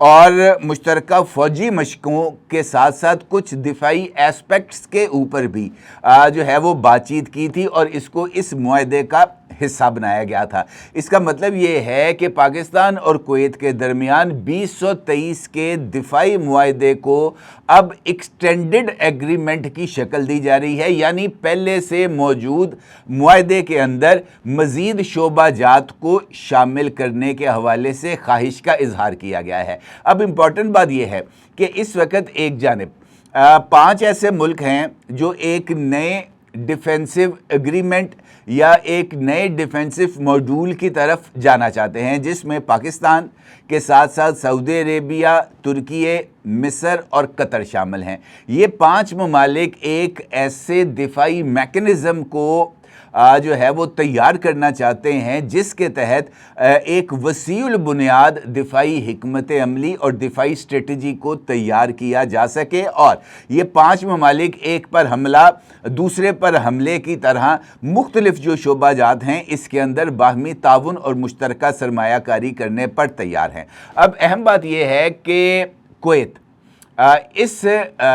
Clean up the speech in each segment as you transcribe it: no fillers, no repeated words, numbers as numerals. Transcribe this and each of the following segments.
اور مشترکہ فوجی مشقوں کے ساتھ ساتھ کچھ دفاعی ایسپیکٹس کے اوپر بھی جو ہے وہ بات چیت کی تھی اور اس کو اس معاہدے کا حصہ بنایا گیا تھا۔ اس کا مطلب یہ ہے کہ پاکستان اور کویت کے درمیان 2023 کے دفاعی معاہدے کو اب ایکسٹینڈڈ ایگریمنٹ کی شکل دی جا رہی ہے، یعنی پہلے سے موجود معاہدے کے اندر مزید شعبہ جات کو شامل کرنے کے حوالے سے خواہش کا اظہار کیا گیا ہے۔ اب امپورٹنٹ بات یہ ہے کہ اس وقت ایک جانب 5 ایسے ملک ہیں جو ایک نئے ڈیفینسو ایگریمنٹ یا ایک نئے ڈیفینسو ماڈیول کی طرف جانا چاہتے ہیں، جس میں پاکستان کے ساتھ ساتھ سعودی عربیہ، ترکی، مصر اور قطر شامل ہیں۔ یہ 5 ممالک ایک ایسے دفاعی میکنزم کو جو ہے وہ تیار کرنا چاہتے ہیں جس کے تحت ایک وسیع البنیاد دفاعی حکمت عملی اور دفاعی اسٹریٹجی کو تیار کیا جا سکے، اور یہ 5 ممالک ایک پر حملہ دوسرے پر حملے کی طرح مختلف جو شعبہ جات ہیں اس کے اندر باہمی تعاون اور مشترکہ سرمایہ کاری کرنے پر تیار ہیں۔ اب اہم بات یہ ہے کہ کویت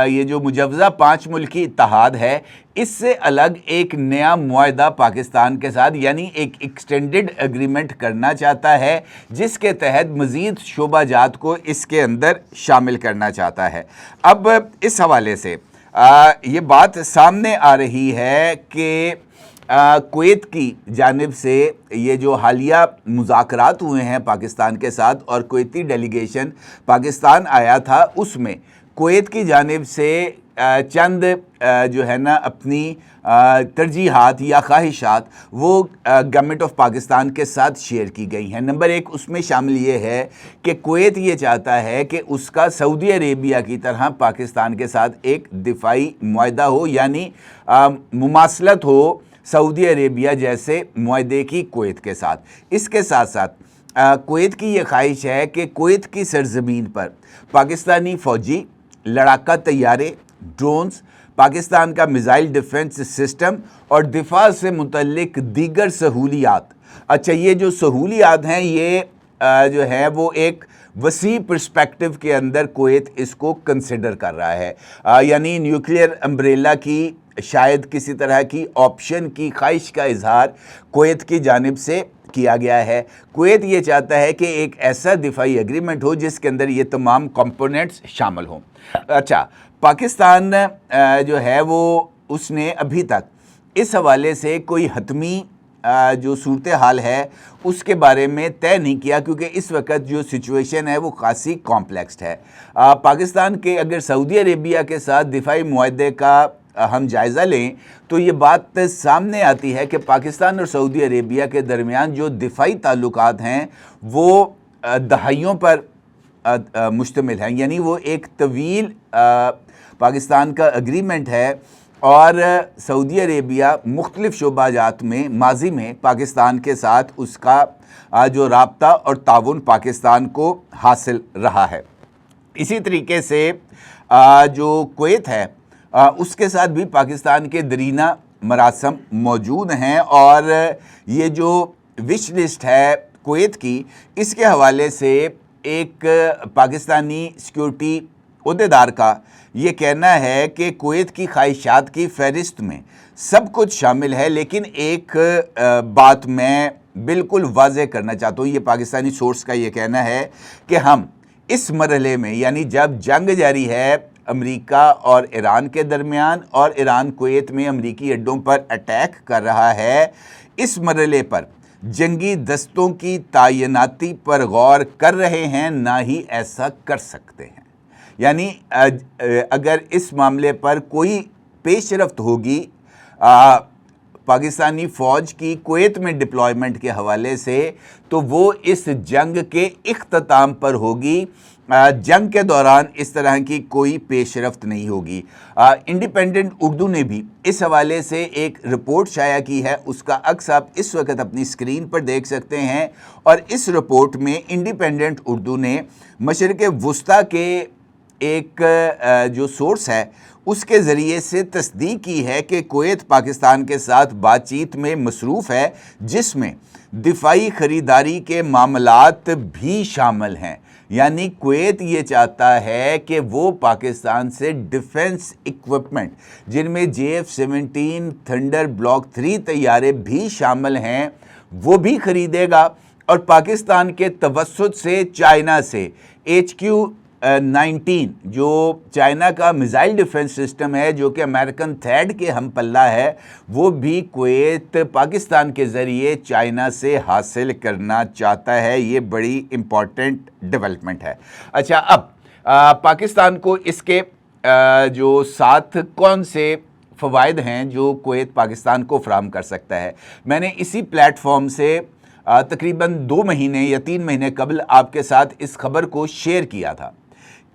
یہ جو مجوزہ 5 ملکی اتحاد ہے، اس سے الگ ایک نیا معاہدہ پاکستان کے ساتھ یعنی ایک ایکسٹینڈڈ ایگریمنٹ کرنا چاہتا ہے، جس کے تحت مزید شعبہ جات کو اس کے اندر شامل کرنا چاہتا ہے۔ اب اس حوالے سے یہ بات سامنے آ رہی ہے کہ کویت کی جانب سے یہ جو حالیہ مذاکرات ہوئے ہیں پاکستان کے ساتھ اور کویتی ڈیلیگیشن پاکستان آیا تھا، اس میں کویت کی جانب سے چند جو ہے نا اپنی ترجیحات یا خواہشات وہ گورنمنٹ آف پاکستان کے ساتھ شیئر کی گئی ہیں۔ نمبر 1 اس میں شامل یہ ہے کہ کویت یہ چاہتا ہے کہ اس کا سعودی عربیہ کی طرح پاکستان کے ساتھ ایک دفاعی معاہدہ ہو، یعنی مماثلت ہو سعودی عربیہ جیسے معاہدے کی کویت کے ساتھ۔ اس کے ساتھ ساتھ کویت کی یہ خواہش ہے کہ کویت کی سرزمین پر پاکستانی فوجی لڑاکا طیارے، ڈرونز، پاکستان کا میزائل ڈیفنس سسٹم اور دفاع سے متعلق دیگر سہولیات، اچھا یہ جو سہولیات ہیں یہ جو ہے وہ ایک وسیع پرسپیکٹو کے اندر کویت اس کو کنسیڈر کر رہا ہے، یعنی نیوکلیئر امبریلا کی شاید کسی طرح کی آپشن کی خواہش کا اظہار کویت کی جانب سے کیا گیا ہے۔ کویت یہ چاہتا ہے کہ ایک ایسا دفاعی ایگریمنٹ ہو جس کے اندر یہ تمام کمپوننٹس شامل ہوں۔ اچھا پاکستان جو ہے وہ اس نے ابھی تک اس حوالے سے کوئی حتمی جو صورتحال ہے اس کے بارے میں طے نہیں کیا، کیونکہ اس وقت جو سچویشن ہے وہ خاصی کمپلیکس ہے۔ پاکستان کے اگر سعودی عربیہ کے ساتھ دفاعی معاہدے کا ہم جائزہ لیں تو یہ بات سامنے آتی ہے کہ پاکستان اور سعودی عربیہ کے درمیان جو دفاعی تعلقات ہیں وہ دہائیوں پر مشتمل ہیں، یعنی وہ ایک طویل پاکستان کا ایگریمنٹ ہے، اور سعودی عربیہ مختلف شعبہ جات میں ماضی میں پاکستان کے ساتھ اس کا جو رابطہ اور تعاون پاکستان کو حاصل رہا ہے۔ اسی طریقے سے جو کویت ہے اس کے ساتھ بھی پاکستان کے دیرینہ مراسم موجود ہیں، اور یہ جو وش لسٹ ہے کویت کی، اس کے حوالے سے ایک پاکستانی سیکیورٹی عہدیدار کا یہ کہنا ہے کہ کویت کی خواہشات کی فہرست میں سب کچھ شامل ہے، لیکن ایک بات میں بالکل واضح کرنا چاہتا ہوں، یہ پاکستانی سورس کا یہ کہنا ہے کہ ہم اس مرحلے میں یعنی جب جنگ جاری ہے امریکہ اور ایران کے درمیان اور ایران کویت میں امریکی اڈوں پر اٹیک کر رہا ہے، اس مرحلے پر جنگی دستوں کی تعیناتی پر غور کر رہے ہیں، نہ ہی ایسا کر سکتے ہیں۔ یعنی اگر اس معاملے پر کوئی پیش رفت ہوگی پاکستانی فوج کی کویت میں ڈپلائمنٹ کے حوالے سے تو وہ اس جنگ کے اختتام پر ہوگی، جنگ کے دوران اس طرح کی کوئی پیش رفت نہیں ہوگی۔ انڈیپینڈنٹ اردو نے بھی اس حوالے سے ایک رپورٹ شائع کی ہے، اس کا عکس آپ اس وقت اپنی سکرین پر دیکھ سکتے ہیں، اور اس رپورٹ میں انڈیپینڈنٹ اردو نے مشرق وسطیٰ کے ایک جو سورس ہے اس کے ذریعے سے تصدیق کی ہے کہ کویت پاکستان کے ساتھ بات چیت میں مصروف ہے، جس میں دفاعی خریداری کے معاملات بھی شامل ہیں۔ یعنی کویت یہ چاہتا ہے کہ وہ پاکستان سے ڈیفنس ایکوپمنٹ جن میں JF-17 تھنڈر بلاک 3 طیارے بھی شامل ہیں وہ بھی خریدے گا، اور پاکستان کے توسط سے چائنا سے HQ-19 جو چائنا کا میزائل ڈیفنس سسٹم ہے جو کہ امریکن تھیڈ کے ہم پلہ ہے، وہ بھی کویت پاکستان کے ذریعے چائنا سے حاصل کرنا چاہتا ہے۔ یہ بڑی امپورٹنٹ ڈیولپمنٹ ہے۔ اچھا، اب پاکستان کو اس کے جو ساتھ کون سے فوائد ہیں جو کویت پاکستان کو فراہم کر سکتا ہے، میں نے اسی پلیٹ فارم سے تقریباً 2 مہینے یا 3 مہینے قبل آپ کے ساتھ اس خبر کو شیئر کیا تھا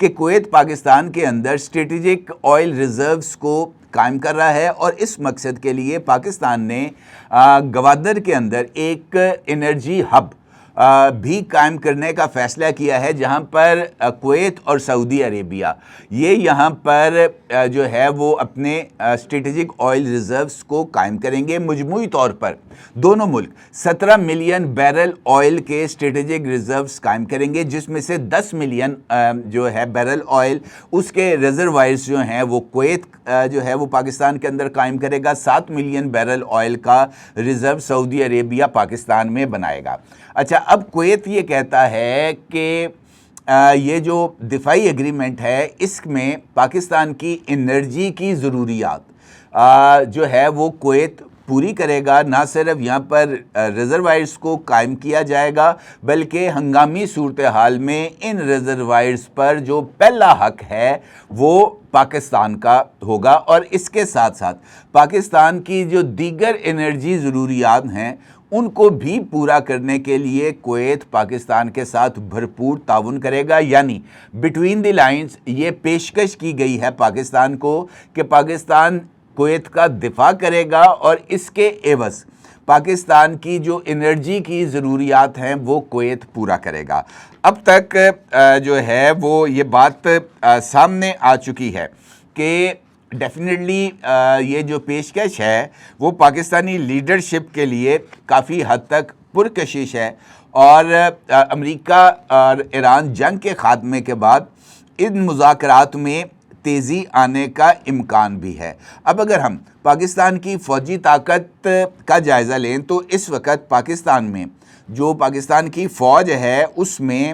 کہ کویت پاکستان کے اندر اسٹریٹجک آئل ریزروز کو قائم کر رہا ہے، اور اس مقصد کے لیے پاکستان نے گوادر کے اندر ایک انرجی ہب بھی قائم کرنے کا فیصلہ کیا ہے، جہاں پر کویت اور سعودی عربیہ یہ یہاں پر جو ہے وہ اپنے اسٹریٹجک آئل ریزروز کو قائم کریں گے۔ مجموعی طور پر دونوں ملک 17 ملین بیرل آئل کے اسٹریٹجک ریزروز قائم کریں گے، جس میں سے 10 ملین جو ہے بیرل آئل اس کے ریزروائرز جو ہیں وہ کویت جو ہے وہ پاکستان کے اندر قائم کرے گا، 7 ملین بیرل آئل کا ریزرو سعودی عربیہ پاکستان میں بنائے گا۔ اچھا، اب کویت یہ کہتا ہے کہ یہ جو دفاعی ایگریمنٹ ہے اس میں پاکستان کی انرجی کی ضروریات جو ہے وہ کویت پوری کرے گا۔ نہ صرف یہاں پر ریزروائرز کو قائم کیا جائے گا بلکہ ہنگامی صورتحال میں ان ریزروائرز پر جو پہلا حق ہے وہ پاکستان کا ہوگا، اور اس کے ساتھ ساتھ پاکستان کی جو دیگر انرجی ضروریات ہیں ان کو بھی پورا کرنے کے لیے کویت پاکستان کے ساتھ بھرپور تعاون کرے گا۔ یعنی بٹوین دی لائنز یہ پیشکش کی گئی ہے پاکستان کو کہ پاکستان کویت کا دفاع کرے گا اور اس کے عوض پاکستان کی جو انرجی کی ضروریات ہیں وہ کویت پورا کرے گا۔ اب تک جو ہے وہ یہ بات سامنے آ چکی ہے کہ ڈیفینیٹلی یہ جو پیشکش ہے وہ پاکستانی لیڈرشپ کے لیے کافی حد تک پرکشش ہے، اور امریکہ اور ایران جنگ کے خاتمے کے بعد ان مذاکرات میں تیزی آنے کا امکان بھی ہے۔ اب اگر ہم پاکستان کی فوجی طاقت کا جائزہ لیں تو اس وقت پاکستان میں جو پاکستان کی فوج ہے اس میں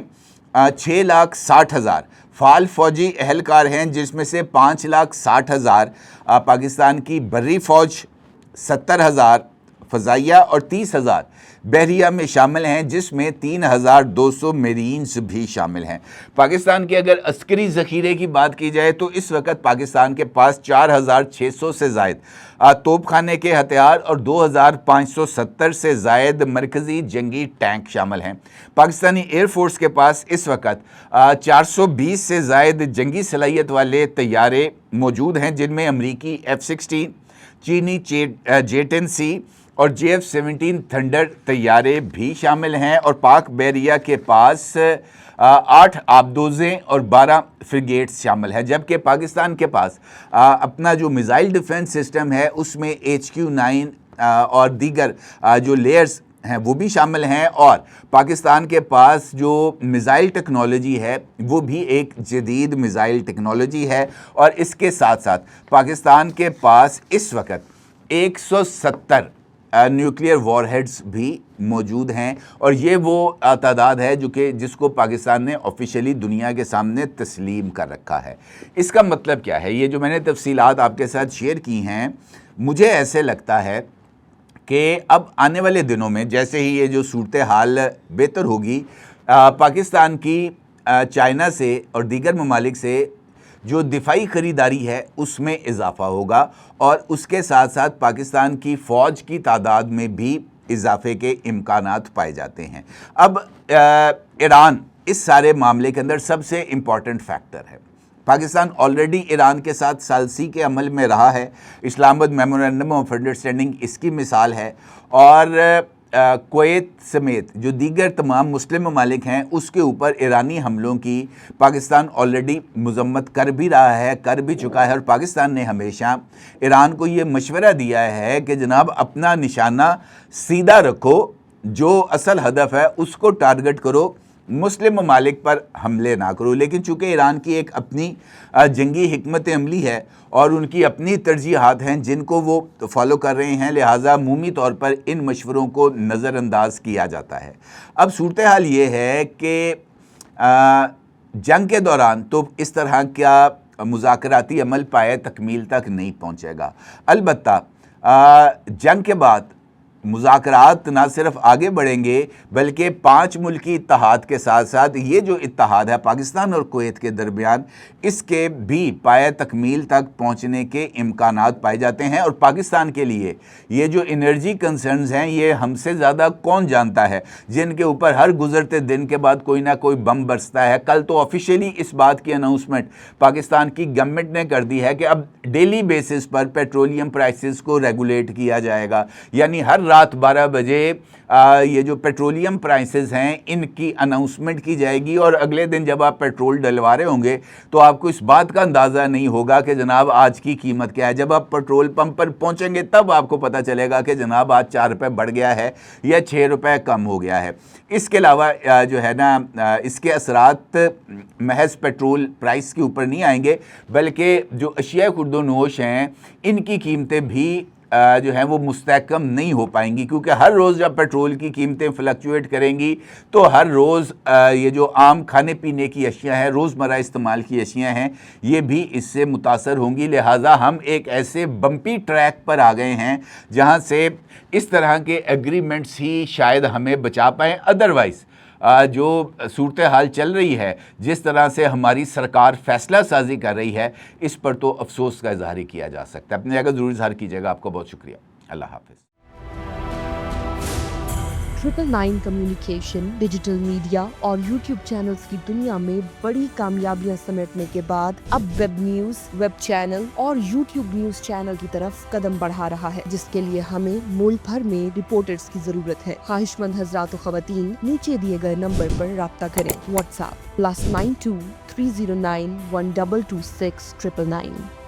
6,60,000 فعال فوجی اہلکار ہیں، جس میں سے 5,60,000 پاکستان کی بری فوج، 70,000 فضائیہ اور 30,000 بحریہ میں شامل ہیں، جس میں 3,200 میرینز بھی شامل ہیں۔ پاکستان کے اگر عسکری ذخیرے کی بات کی جائے تو اس وقت پاکستان کے پاس 4,600 سے زائد توپ خانے کے ہتھیار اور 2,570 سے زائد مرکزی جنگی ٹینک شامل ہیں۔ پاکستانی ایئر فورس کے پاس اس وقت 420 سے زائد جنگی صلاحیت والے طیارے موجود ہیں، جن میں امریکی F-16، چینی J-10C اور JF-17 تھنڈر طیارے بھی شامل ہیں، اور پاک بحریہ کے پاس 8 آبدوزیں اور 12 فریگیٹس شامل ہیں، جبکہ پاکستان کے پاس اپنا جو میزائل ڈیفنس سسٹم ہے اس میں HQ-9 اور دیگر جو لیئرز ہیں وہ بھی شامل ہیں، اور پاکستان کے پاس جو میزائل ٹیکنالوجی ہے وہ بھی ایک جدید میزائل ٹیکنالوجی ہے، اور اس کے ساتھ ساتھ پاکستان کے پاس اس وقت 170 نیوکلیئر وار ہیڈز بھی موجود ہیں، اور یہ وہ تعداد ہے جس کو پاکستان نے آفیشیلی دنیا کے سامنے تسلیم کر رکھا ہے۔ اس کا مطلب کیا ہے؟ یہ جو میں نے تفصیلات آپ کے ساتھ شیئر کی ہیں، مجھے ایسے لگتا ہے کہ اب آنے والے دنوں میں جیسے ہی یہ جو صورتحال بہتر ہوگی، پاکستان کی چائنا سے اور دیگر ممالک سے جو دفاعی خریداری ہے اس میں اضافہ ہوگا، اور اس کے ساتھ ساتھ پاکستان کی فوج کی تعداد میں بھی اضافے کے امکانات پائے جاتے ہیں۔ اب ایران اس سارے معاملے کے اندر سب سے امپورٹنٹ فیکٹر ہے۔ پاکستان آلریڈی ایران کے ساتھ ثالثی کے عمل میں رہا ہے، اسلام آباد میمورنڈم آف انڈرسٹینڈنگ اس کی مثال ہے، اور کویت سمیت جو دیگر تمام مسلم ممالک ہیں اس کے اوپر ایرانی حملوں کی پاکستان آلریڈی مذمت کر بھی رہا ہے، کر بھی چکا ہے، اور پاکستان نے ہمیشہ ایران کو یہ مشورہ دیا ہے کہ جناب اپنا نشانہ سیدھا رکھو، جو اصل ہدف ہے اس کو ٹارگٹ کرو، مسلم ممالک پر حملے نہ کرو، لیکن چونکہ ایران کی ایک اپنی جنگی حکمت عملی ہے اور ان کی اپنی ترجیحات ہیں جن کو وہ فالو کر رہے ہیں، لہٰذا عمومی طور پر ان مشوروں کو نظر انداز کیا جاتا ہے۔ اب صورتحال یہ ہے کہ جنگ کے دوران تو اس طرح کا مذاکراتی عمل پائے تکمیل تک نہیں پہنچے گا، البتہ جنگ کے بعد مذاکرات نہ صرف آگے بڑھیں گے بلکہ 5 ملکی اتحاد کے ساتھ ساتھ یہ جو اتحاد ہے پاکستان اور کویت کے درمیان، اس کے بھی پایہ تکمیل تک پہنچنے کے امکانات پائے جاتے ہیں۔ اور پاکستان کے لیے یہ جو انرجی کنسرنز ہیں یہ ہم سے زیادہ کون جانتا ہے، جن کے اوپر ہر گزرتے دن کے بعد کوئی نہ کوئی بم برستا ہے۔ کل تو آفیشیلی اس بات کی اناؤنسمنٹ پاکستان کی گورنمنٹ نے کر دی ہے کہ اب ڈیلی بیسس پر پیٹرولیم پرائسز کو ریگولیٹ کیا جائے گا، یعنی ہر رات 12 بجے یہ جو پیٹرولیم پرائسز ہیں ان کی اناؤنسمنٹ کی جائے گی، اور اگلے دن جب آپ پیٹرول ڈلوا رہے ہوں گے تو آپ کو اس بات کا اندازہ نہیں ہوگا کہ جناب آج کی قیمت کیا ہے۔ جب آپ پیٹرول پمپ پر پہنچیں گے تب آپ کو پتہ چلے گا کہ جناب آج 4 روپے بڑھ گیا ہے یا 6 روپے کم ہو گیا ہے۔ اس کے علاوہ جو ہے نا اس کے اثرات محض پیٹرول پرائس کے اوپر نہیں آئیں گے، بلکہ جو اشیاء خرد و نوش ہیں ان کی قیمتیں بھی جو ہیں وہ مستحکم نہیں ہو پائیں گی، کیونکہ ہر روز جب پیٹرول کی قیمتیں فلکچویٹ کریں گی تو ہر روز یہ جو عام کھانے پینے کی اشیاء ہیں، روزمرہ استعمال کی اشیاء ہیں، یہ بھی اس سے متاثر ہوں گی۔ لہٰذا ہم ایک ایسے بمپی ٹریک پر آ گئے ہیں جہاں سے اس طرح کے ایگریمنٹس ہی شاید ہمیں بچا پائیں، ادروائز جو صورتحال چل رہی ہے، جس طرح سے ہماری سرکار فیصلہ سازی کر رہی ہے، اس پر تو افسوس کا اظہار ہی کیا جا سکتا ہے۔ اپنی جگہ ضرور اظہار کیجیے گا۔ آپ کا بہت شکریہ۔ اللہ حافظ۔ 999 کمیونیکیشن، ڈیجیٹل میڈیا اور یوٹیوب چینلز کی دنیا میں بڑی کامیابیاں سمیٹنے کے بعد اب ویب نیوز، ویب چینل اور یوٹیوب نیوز چینل کی طرف قدم بڑھا رہا ہے، جس کے لیے ہمیں ملک بھر میں رپورٹرز کی ضرورت ہے۔ خواہش مند حضرات و خواتین نیچے دیے گئے نمبر پر رابطہ کریں۔ What's app +92 309 1226 999۔